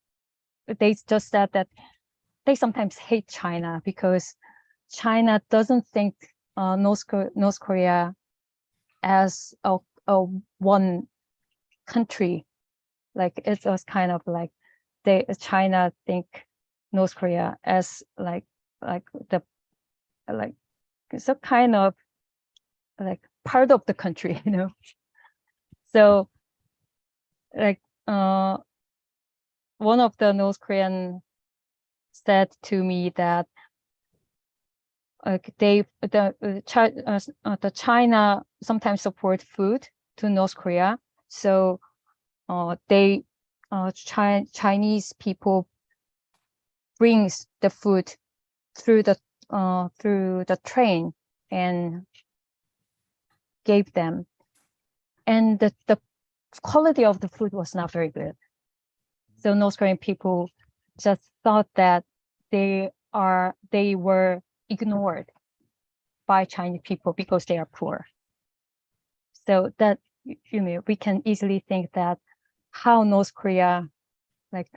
they just said that they sometimes hate China because China doesn't think North Korea as a one country. It was kind of China think North Korea as it's a kind of part of the country, you know. So one of the North Korean said to me that the China sometimes support food to North Korea. So Chinese people brings the food through the train and gave them, and the quality of the food was not very good. So North Korean people just thought that they were ignored by Chinese people because they are poor. So that, we can easily think that how North Korea like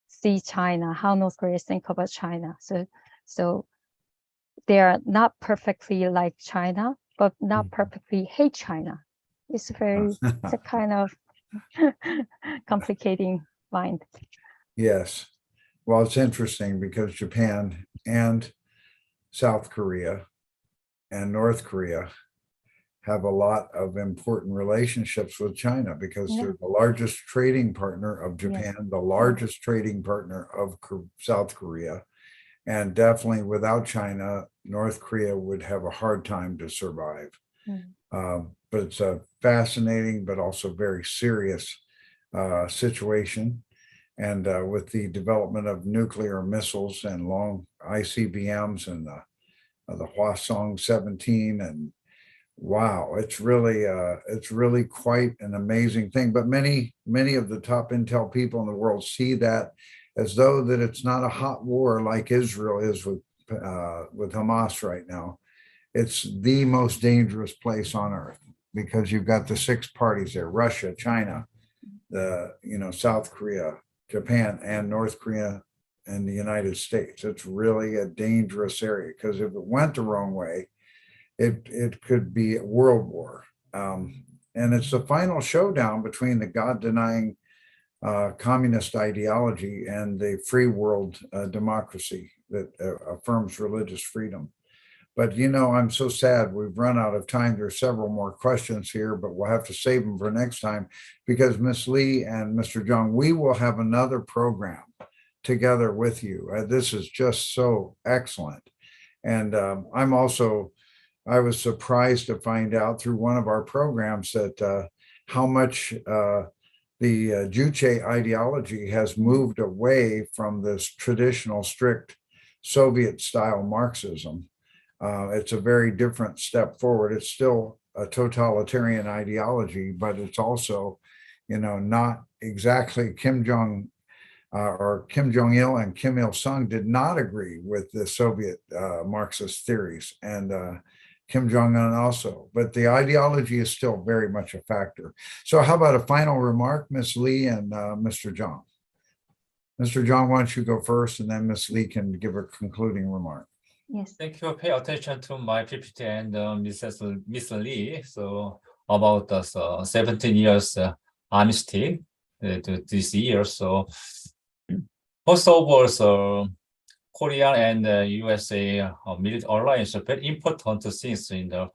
see China, how North Korea think about China. So they are not perfectly like China, but not perfectly hate China. It's a kind of complicating mind.
Yes. Well, it's interesting because Japan and South Korea and North Korea have a lot of important relationships with China because
Yeah.
they're the largest trading partner of Japan, the largest trading partner of South Korea. And definitely without China, North Korea would have a hard time to survive. But it's a fascinating, but also very serious situation. And with the development of nuclear missiles and long ICBMs and the Hwasong 17, and wow, it's really quite an amazing thing. But many of the top intel people in the world see that as though that it's not a hot war like Israel is with Hamas right now. It's the most dangerous place on earth because you've got the 6 parties there: Russia, China, South Korea, Japan, and North Korea, and the United States. It's really a dangerous area because if it went the wrong way, it could be a world war. And it's the final showdown between the God-denying communist ideology and the free world democracy that affirms religious freedom. But, I'm so sad we've run out of time. There's several more questions here, but we'll have to save them for next time because Ms. Lee and Mr. Jung, we will have another program together with you. This is just so excellent. And I was surprised to find out through one of our programs that how much the Juche ideology has moved away from this traditional, strict Soviet-style Marxism. It's a very different step forward. It's still a totalitarian ideology, but it's also, not exactly Kim Jong-il and Kim Il-sung did not agree with the Soviet Marxist theories, and Kim Jong-un also, but the ideology is still very much a factor. So how about a final remark, Ms. Lee and Mr. Jong? Mr. Jong, why don't you go first, and then Ms. Lee can give a concluding remark.
Yes.
Thank you. Pay attention to my PPT and Ms. Lee. So about the 17 years Armistice this year. So first of all, so Korea and USA military alliance are very important things in the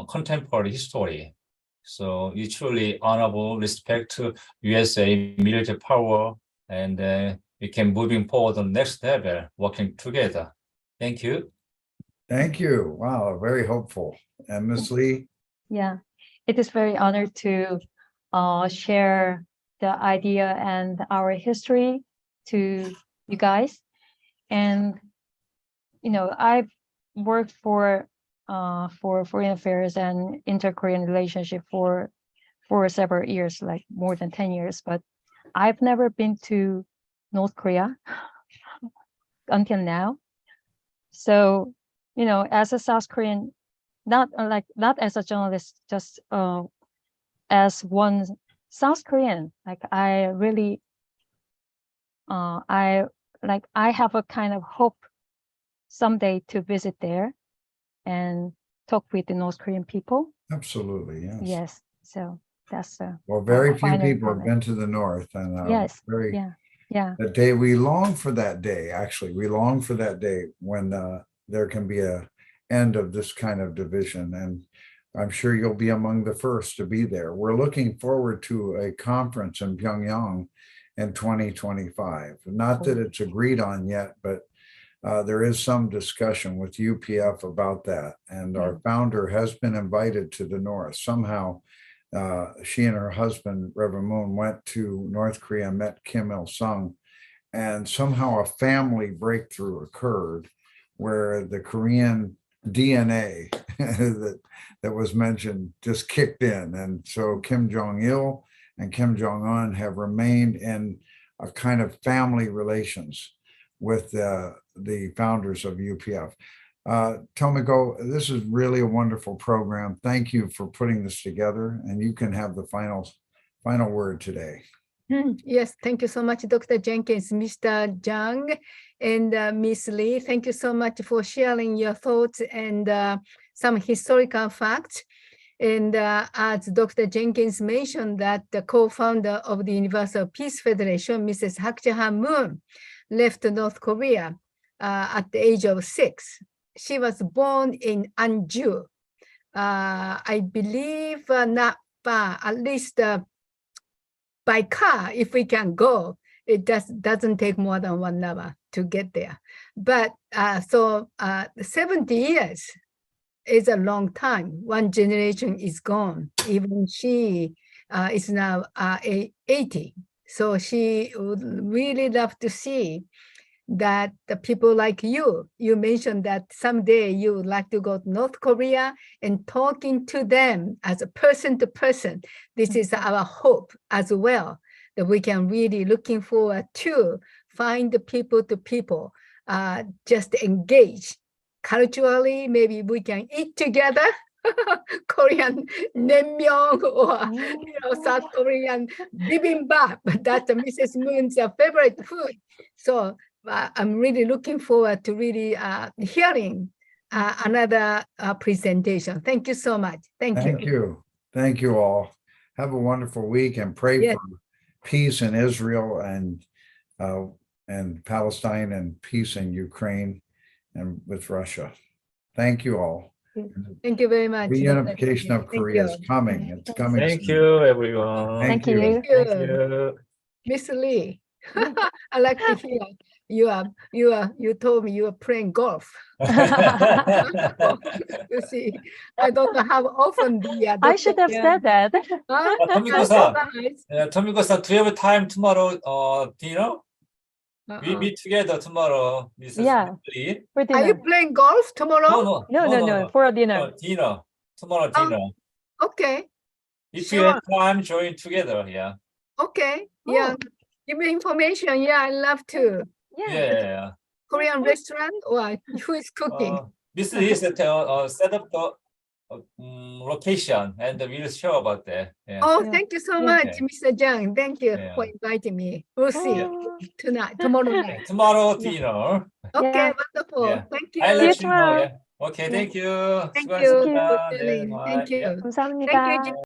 contemporary history. So we truly honorable respect to USA military power, and we can moving forward to the next level, working together. Thank you.
Thank you. Wow, very hopeful. And Ms. Lee?
Yeah, it is very honored to share the idea and our history to you guys. And I've worked for foreign affairs and inter-Korean relationship for several years, like more than 10 years, but I've never been to North Korea until now. So, as a South Korean, not as a journalist, just as one South Korean, like I really, I have a kind of hope someday to visit there and talk with the North Korean people.
Absolutely, yes.
Yes, so that's
well, very few
final
people have
comment.
been to the North, and
Yes,
very
yeah.
that day we long for that day. Actually, we long for that day when there can be a end of this kind of division, and I'm sure you'll be among the first to be there. We're looking forward to a conference in Pyongyang in 2025. Not that it's agreed on yet, but there is some discussion with UPF about that, and our founder has been invited to the North. Somehow she and her husband, Reverend Moon, went to North Korea, met Kim Il-sung, and somehow a family breakthrough occurred where the Korean DNA that was mentioned just kicked in. And so Kim Jong-il and Kim Jong-un have remained in a kind of family relations with the founders of UPF. Tomiko, this is really a wonderful program. Thank you for putting this together, and you can have the final word today.
Yes, thank you so much, Dr. Jenkins, Mr. Zhang, and Ms. Lee. Thank you so much for sharing your thoughts and some historical facts. And as Dr. Jenkins mentioned, that the co-founder of the Universal Peace Federation, Mrs. Hak Ja-han Moon, left North Korea at the age of 6. She was born in Anju. I believe not far, at least by car, if we can go, it doesn't take more than 1 hour to get there. But 70 years is a long time. One generation is gone. Even she is now 80. So she would really love to see that the people like you mentioned that someday you would like to go to North Korea and talking to them as a person to person. This is our hope as well, that we can really looking forward to find the people to people, just engage culturally. Maybe we can eat together. Korean naengmyeon or South Korean bibimbap. That's Mrs. Moon's favorite food. So I'm really looking forward to really hearing another presentation. Thank you so much. Thank you.
Thank you all. Have a wonderful week and pray
Yes.
for peace in Israel and Palestine and peace in Ukraine and with Russia. Thank you all.
Thank you very much.
Reunification of Korea is coming. It's coming.
Thank
soon.
you, everyone.
Thank
Thank you.
Thank
Thank
you,
you.
Miss Lee. I like to hear you told me you are playing golf. You see, I don't know how often the
I should have said that.
Tomiko-san, Tomiko-san, do you have time tomorrow? Dinner? We meet together tomorrow. Mrs.
Yeah.
Lee.
For
Are you
dinner.
playing golf tomorrow?
No, for a dinner.
Dinner. Tomorrow
Oh.
dinner.
Okay,
If you have time, join together. Yeah.
okay, yeah. Give me information. Yeah, I love to.
Yeah.
Korean restaurant or who is cooking?
This is set up the location, and we'll show about that. Yeah.
Oh,
Yeah.
thank you so
Yeah.
much, Mr. Zhang. Thank you
Yeah.
for inviting me. We'll see
Oh,
tomorrow night.
Tomorrow
Yeah.
dinner.
Okay,
Yeah.
wonderful.
Yeah.
Thank you.
I'll
See you
let you know.
tomorrow.
Yeah. Okay.
Yeah.
Thank you.
Thank you.
수고하셨습니다.
Thank
네,
you.
bye.
Thank you.
Yeah.
감사합니다.
Thank you.